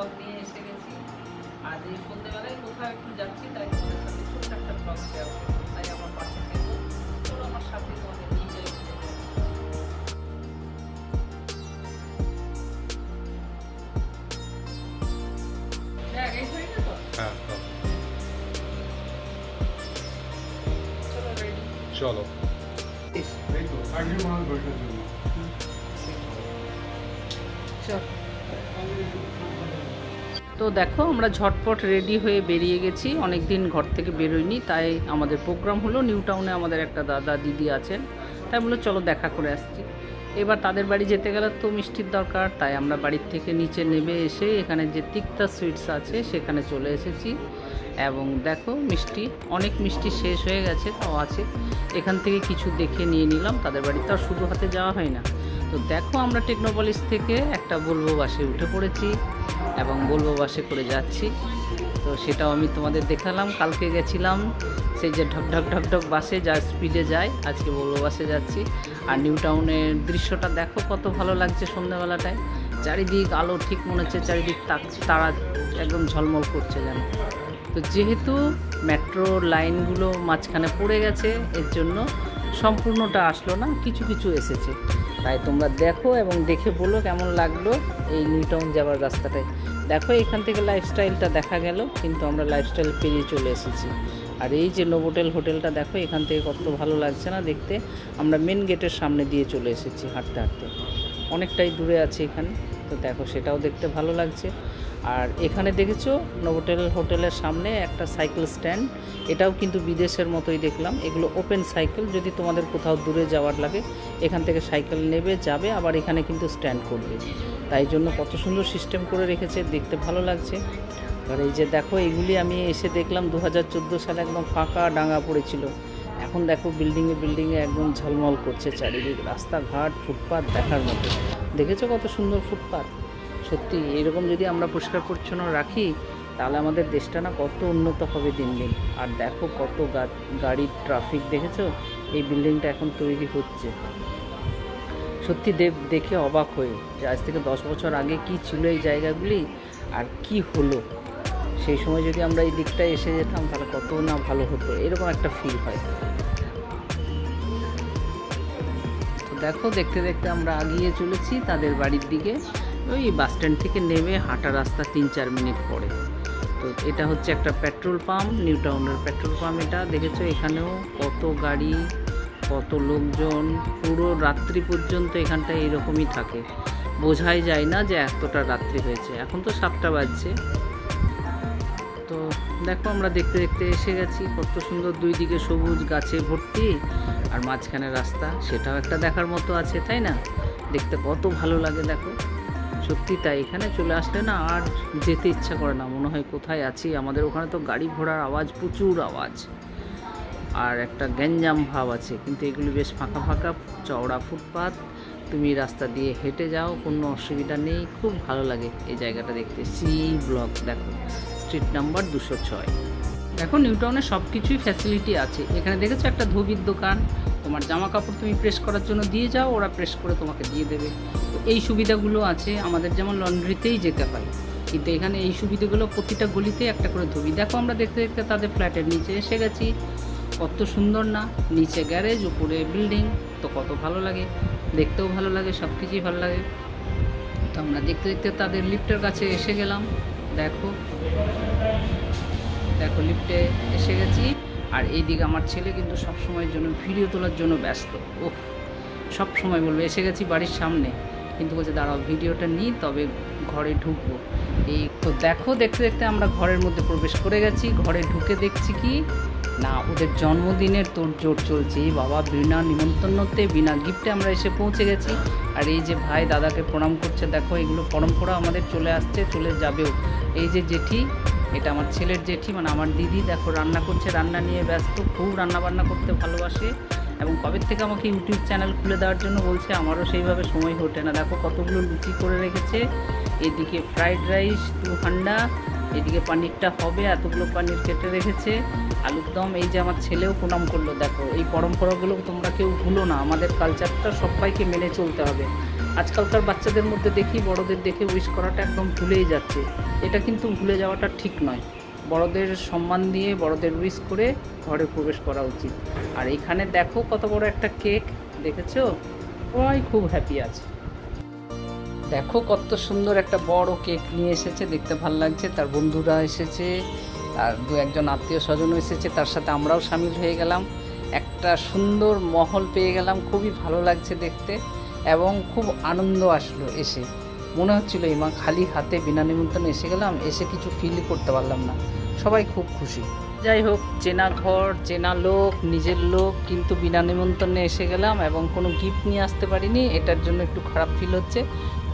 Blog নিয়ে এসে গেছি। আর এই সন্ধ্যেবেলায় কোথাও একটু যাচ্ছি, তাই তোমাদের সাথে ছোট্ট একটা ব্লগ শেয়ার করবো। তাই আমার পাশে থেকো, চলো আমার সাথে তোমাদের নিয়ে যাই। চলো তো দেখো আমরা ঝটপট রেডি হয়ে বেরিয়ে গেছি। অনেক দিন ঘর থেকে বেরোইনি, তাই আমাদের প্রোগ্রাম হলো নিউ টাউনে। আমাদের একটা দাদা দিদি আছেন, তাই বললো চলো দেখা করে আসছি। এবার তাদের বাড়ি যেতে গেলে তো মিষ্টির দরকার, তাই আমরা বাড়ির থেকে নিচে নেমে এসে এখানে যে তিক্তা সুইটস আছে সেখানে চলে এসেছি। এবং দেখো মিষ্টি, অনেক মিষ্টি শেষ হয়ে গেছে, তাও আছে। এখান থেকে কিছু দেখে নিয়ে নিলাম। তাদের বাড়িতে আর শুধু হাতে যাওয়া হয় না। তো দেখো আমরা টেকনোপলিস থেকে একটা ভলভো বাসে উঠে পড়েছি এবং ভলভো বাসে করে যাচ্ছি। তো সেটাও আমি তোমাদের দেখালাম। কালকে গেছিলাম সেই যে ঢক ঢক ঢক ঢক বাসে যা স্পিডে যায়, আজকে ভলভো বাসে যাচ্ছি। আর নিউ টাউনের দৃশ্যটা দেখো কত ভালো লাগছে সন্ধ্যাবেলাটায়। চারিদিক আলো, ঠিক মনে হচ্ছে চারিদিক তারা একদম ঝলমল করছে যেন। তো যেহেতু মেট্রো লাইনগুলো মাঝখানে পড়ে গেছে, এর জন্য সম্পূর্ণটা আসলো না, কিছু কিছু এসেছে। তাই তোমরা দেখো এবং দেখে বলো কেমন লাগলো এই নিউ টাউন যাওয়ার রাস্তাটায়। দেখো এখান থেকে লাইফস্টাইলটা দেখা গেল, কিন্তু আমরা লাইফস্টাইল পেরিয়ে চলে এসেছি। আর এই যে নোভোটেল হোটেলটা দেখো, এখান থেকে কত ভালো লাগছে না দেখতে। আমরা মেন গেটের সামনে দিয়ে চলে এসেছি হাঁটতে হাঁটতে, অনেকটাই দূরে আছে এখানে। তো দেখো সেটাও দেখতে ভালো লাগছে। আর এখানে দেখেছো নোভোটেল হোটেলের সামনে একটা সাইকেল স্ট্যান্ড, এটাও কিন্তু বিদেশের মতোই দেখলাম। এগুলো ওপেন সাইকেল, যদি তোমাদের কোথাও দূরে যাওয়ার লাগে এখান থেকে সাইকেল নেবে যাবে, আবার এখানে কিন্তু স্ট্যান্ড করবে। তাই জন্য কত সুন্দর সিস্টেম করে রেখেছে, দেখতে ভালো লাগছে। আর এই যে দেখো এগুলি আমি এসে দেখলাম 2014 সালে একদম ফাঁকা ডাঙা পড়েছিল। এখন দেখো বিল্ডিংয়ে একদম ঝলমল করছে চারিদিক, রাস্তাঘাট ফুটপাত দেখার মতো। দেখেছো কত সুন্দর ফুটপাত। সত্যি এরকম যদি আমরা পরিষ্কার পরিচ্ছন্ন রাখি তাহলে আমাদের দেশটা না কত উন্নত হবে দিন দিন। আর দেখো কত গাড়ির ট্রাফিক, দেখেছো? এই বিল্ডিংটা এখন তৈরি হচ্ছে। সত্যি দেখে অবাক হয়ে যে আজ থেকে 10 বছর আগে কি ছিল এই জায়গাগুলি আর কি হলো। সেই সময় যদি আমরা এই দিকটায় এসে যেতাম তাহলে কত না ভালো হতো, এরকম একটা ফিল হয়। তো দেখো দেখতে দেখতে আমরা এগিয়ে চলেছি তাদের বাড়ির দিকে। ওই বাস স্ট্যান্ড থেকে নেমে হাঁটা রাস্তা 3-4 মিনিট পরে। তো এটা হচ্ছে একটা পেট্রোল পাম্প, নিউ টাউনের পেট্রোল পাম্প এটা। দেখেছো এখানেও কত গাড়ি, কত লোকজন, পুরো রাত্রি পর্যন্ত এখানটায় এরকমই থাকে। বোঝাই যায় না যে এতটা রাত্রি হয়েছে। এখন তো 7টা বাজছে। তো দেখো আমরা দেখতে দেখতে এসে গেছি। কত সুন্দর, দুই দিকে সবুজ গাছে ভর্তি, আর মাঝখানে রাস্তা, সেটাও একটা দেখার মতো আছে, তাই না? দেখতে কত ভালো লাগে দেখো। সত্যি তাই, এখানে চলে আসলে না আর যেতে ইচ্ছা করে না, মনে হয় কোথায় আছি। আমাদের ওখানে তো গাড়ি ঘোড়ার আওয়াজ, প্রচুর আওয়াজ, আর একটা গ্যাঞ্জাম ভাব আছে। কিন্তু এগুলি বেশ ফাঁকা ফাঁকা, চওড়া ফুটপাত, তুমি রাস্তা দিয়ে হেঁটে যাও, কোনো অসুবিধা নেই। খুব ভালো লাগে এই জায়গাটা দেখতে। সি ব্লক দেখো, স্ট্রিট নাম্বার 206। দেখো নিউ টাউনে সব কিছুই ফ্যাসিলিটি আছে। এখানে দেখেছো একটা ধোবির দোকান, তোমার জামা কাপড় তুমি প্রেস করার জন্য দিয়ে যাও, ওরা প্রেস করে তোমাকে দিয়ে দেবে। তো এই সুবিধাগুলো আছে। আমাদের যেমন লন্ড্রিতেই যেতে হয়, কিন্তু এখানে এই সুবিধাগুলো প্রতিটা গলিতে একটা করে ধোবি। দেখো আমরা দেখতে দেখতে তাদের ফ্ল্যাটের নিচে এসে গেছি। কত সুন্দর না, নিচে গ্যারেজ, উপরে বিল্ডিং। তো কত ভালো লাগে, দেখতেও ভালো লাগে, সব কিছুই ভালো লাগে। তো আমরা দেখতে দেখতে তাদের লিফটের কাছে এসে গেলাম। দেখো দেখো লিফটে এসে গেছি। আর এইদিকে আমার ছেলে কিন্তু সব সময়ের জন্য ভিডিও তোলার জন্য ব্যস্ত। ওহ, সব সময় বলবে এসে গেছি বাড়ির সামনে, কিন্তু বলছে দাঁড়াও ভিডিওটা নিই তবে ঘরে ঢুকবো। এই তো দেখো দেখতে দেখতে আমরা ঘরের মধ্যে প্রবেশ করে গেছি। ঘরে ঢুকে দেখছি কি না, ওদের জন্মদিনের তোড়জোড় চলছে। এই বাবা, বিনা নিমন্ত্রণতে, বিনা গিফটে আমরা এসে পৌঁছে গেছি। আর এই যে ভাই দাদাকে প্রণাম করছে, দেখো এগুলো পরম্পরা আমাদের চলে আসছে, চলে যাবেও। এই যে জেঠি, এটা আমার ছেলের জেঠি, মানে আমার দিদি। দেখো রান্না করছে, রান্না নিয়ে ব্যস্ত, খুব রান্না বান্না করতে ভালোবাসে। এবং কবে থেকে আমাকে ইউটিউব চ্যানেল খুলে দেওয়ার জন্য বলছে, আমারও সেইভাবে সময় ওঠে না। দেখো কতগুলো লুচি করে রেখেছে, এদিকে ফ্রাইড রাইস 2 হান্ডা, এদিকে পানিরটা হবে, এতগুলো পানির কেটে রেখেছে, আলুর দম। এই যে আমার ছেলেও প্রণাম করলো। দেখো এই পরম্পরাগুলো তোমরা কেউ ভুলো না, আমাদের কালচারটা সবাইকে মেনে চলতে হবে। আজকালকার বাচ্চাদের মধ্যে দেখি বড়দের দেখে উইশ করাটা একদম ভুলেই যাচ্ছে। এটা কিন্তু ভুলে যাওয়াটা ঠিক নয়। বড়দের সম্মান দিয়ে বড়দের উইশ করে ঘরে প্রবেশ করা উচিত। আর এখানে দেখো কত বড় একটা কেক, দেখেছো? সবাই খুব হ্যাপি আছে। দেখো কত সুন্দর একটা বড় কেক নিয়ে এসেছে, দেখতে ভালো লাগছে। তার বন্ধুরা এসেছে, আর দু একজন আত্মীয় স্বজনও এসেছে, তার সাথে আমরাও সামিল হয়ে গেলাম। একটা সুন্দর মহল পেয়ে গেলাম, খুবই ভালো লাগছে দেখতে এবং খুব আনন্দ আসলো। এসে মনে হচ্ছিল মা খালি হাতে বিনা নিমন্ত্রণে এসে গেলাম, এসে কিছু ফিল করতে পারলাম না। সবাই খুব খুশি। যাই হোক, চেনা ঘর, চেনা লোক, নিজের লোক, কিন্তু বিনা নিমন্ত্রণে এসে গেলাম এবং কোনো গিফট নিয়ে আসতে পারিনি, এটার জন্য একটু খারাপ ফিল হচ্ছে।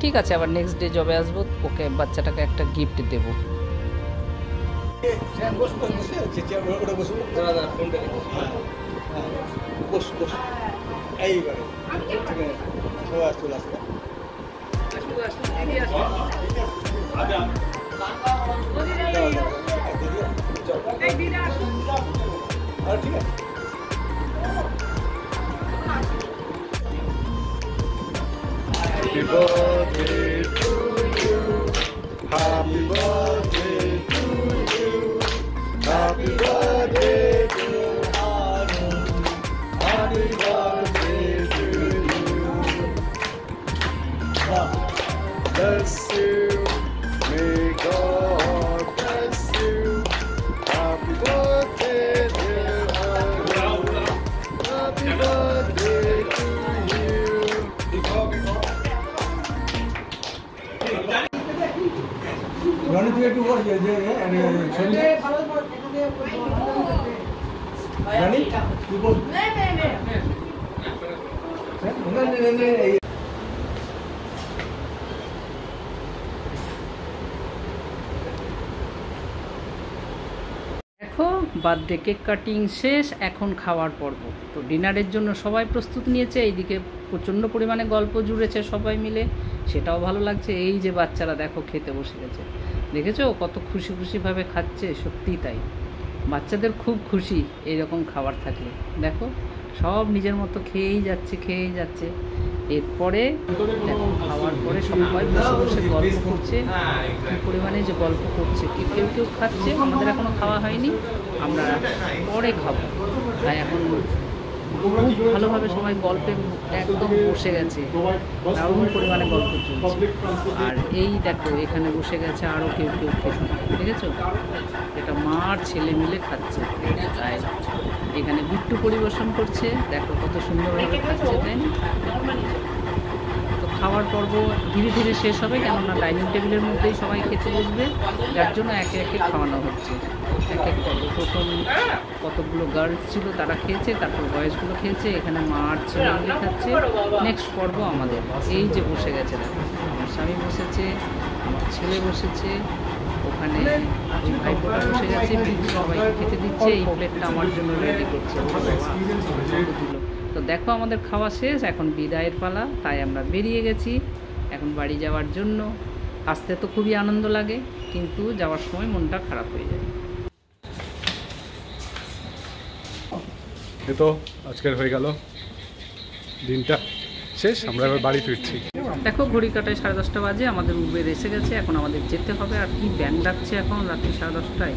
ঠিক আছে, আবার নেক্সট ডে যবে আসবো ওকে বাচ্চাটাকে একটা গিফট দেবো। Happy birthday to you. Happy birthday to you. Happy birthday to Arun. Happy birthday to you. Bless you. May God bless you. Happy birthday, dear Arun. Happy birthday to you. Rani, you have to watch Rani, you go. দেখো birthday cake cutting শেষ, এখন খাওয়ার পর্ব। তো ডিনারের জন্য সবাই প্রস্তুত নিয়েছে। এইদিকে প্রচণ্ড পরিমাণে গল্প জুড়েছে সবাই মিলে, সেটাও ভালো লাগছে। এই যে বাচ্চারা দেখো খেতে বসে গেছে, দেখেছো কত খুশি খুশিভাবে খাচ্ছে। সত্যিই তাই, বাচ্চাদের খুব খুশি এইরকম খাবার থাকলে। দেখো সব নিজের মতো খেয়েই যাচ্ছে। এরপরে দেখো খাওয়ার পরে সবাই বসে বসে গল্প করছে, কী পরিমাণে যে গল্প করছে। কেউ খাচ্ছে, আমাদের এখনও খাওয়া হয়নি, আমরা পরে খাবো। তাই এখন খুব ভালোভাবে সবাই গল্পে একদম বসে গেছে, দারুণ পরিমাণে গল্প চলছে। আর এই দেখো এখানে বসে গেছে আরও কেউ খেতে, দেখেছো? এটা মা আর ছেলে মিলে খাচ্ছে। তাই এখানে বিট্টু পরিবেশন করছে, দেখো কত সুন্দরভাবে খাচ্ছে, তাই না? তো খাওয়ার পর্ব ধীরে ধীরে শেষ হবে, কেননা ডাইনিং টেবিলের মধ্যেই সবাই খেতে বসবে, যার জন্য একে একে খাওয়ানো হচ্ছে। এক এক পর্ব প্রথম কতগুলো গার্লস ছিল তারা খেয়েছে, তারপর বয়েজগুলো খেয়েছে, এখানে মা আর ছেলে মিলে খাচ্ছে। নেক্সট পর্ব আমাদের। এই যে বসে গেছে, আমার স্বামী বসেছে, আমার ছেলে বসেছে, ওখানে ওই ভাইপোটা বসে গেছে, সবাইকে খেতে দিচ্ছে। এই প্লেটটা আমার জন্য রেডি করছে, দিল। তো দেখো আমাদের খাওয়া শেষ, এখন বিদায়ের পালা। তাই আমরা বেরিয়ে গেছি এখন বাড়ি যাওয়ার জন্য। আসতে তো খুবই আনন্দ লাগে, কিন্তু যাওয়ার সময় মনটা খারাপ হয়ে যায়। এই তো আজকের হয়ে গেল দিনটা শেষ, আমরা এবার বাড়ি ফিরছি। দেখো ঘড়ি কাটায় 10:30 বাজে, আমাদের উবের এসে গেছে, এখন আমাদের যেতে হবে। আর কি ব্যান্ড ডাকছে এখন রাত্রি 10:30টায়।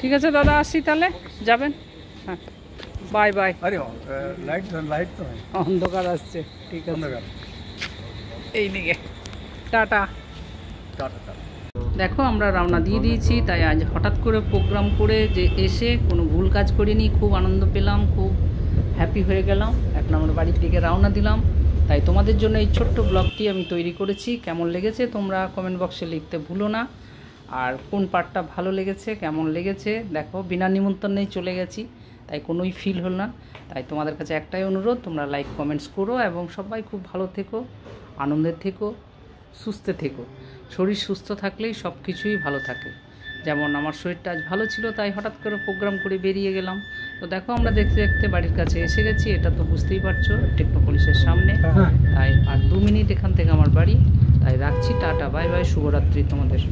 ঠিক আছে দাদা, আসি তাহলে, যাবেন? হ্যাঁ, বাই বাই। अरे लाइट तो है, অন্ধকার আসছে। ঠিক আছে, এইদিকে টাটা। দেখো আমরা রওনা দিয়ে দিয়েছি। তাই আজ হঠাৎ করে প্রোগ্রাম করে যে এসে কোনো ভুল কাজ করিনি, খুব আনন্দ পেলাম, খুব হ্যাপি হয়ে গেলাম। এখন আমরা বাড়ির দিকে রওনা দিলাম। তাই তোমাদের জন্য এই ছোট্ট ব্লগটি আমি তৈরি করেছি। কেমন লেগেছে তোমরা কমেন্ট বক্সে লিখতে ভুলো না। আর কোন পার্টটা ভালো লেগেছে, কেমন লেগেছে। দেখো বিনা নিমন্ত্রণেই চলে গেছি, তাই কোনোই ফিল হল না। তাই তোমাদের কাছে একটাই অনুরোধ, তোমরা লাইক কমেন্টস করো এবং সবাই খুব ভালো থেকো, আনন্দে থেকো, সুস্থ থেকো। শরীর সুস্থ থাকলেই সব কিছুই ভালো থাকে। যেমন আমার শরীরটা আজ ভালো ছিল, তাই হঠাৎ করে প্রোগ্রাম করে বেরিয়ে গেলাম। তো দেখো আমরা দেখতে দেখতে বাড়ির কাছে এসে গেছি। এটা তো বুঝতেই পারছো, টেকনোপলিসের সামনে। তাই আর 2 মিনিট এখান থেকে আমার বাড়ি। তাই রাখছি, টাটা, বাই বাই, শুভরাত্রি তোমাদের।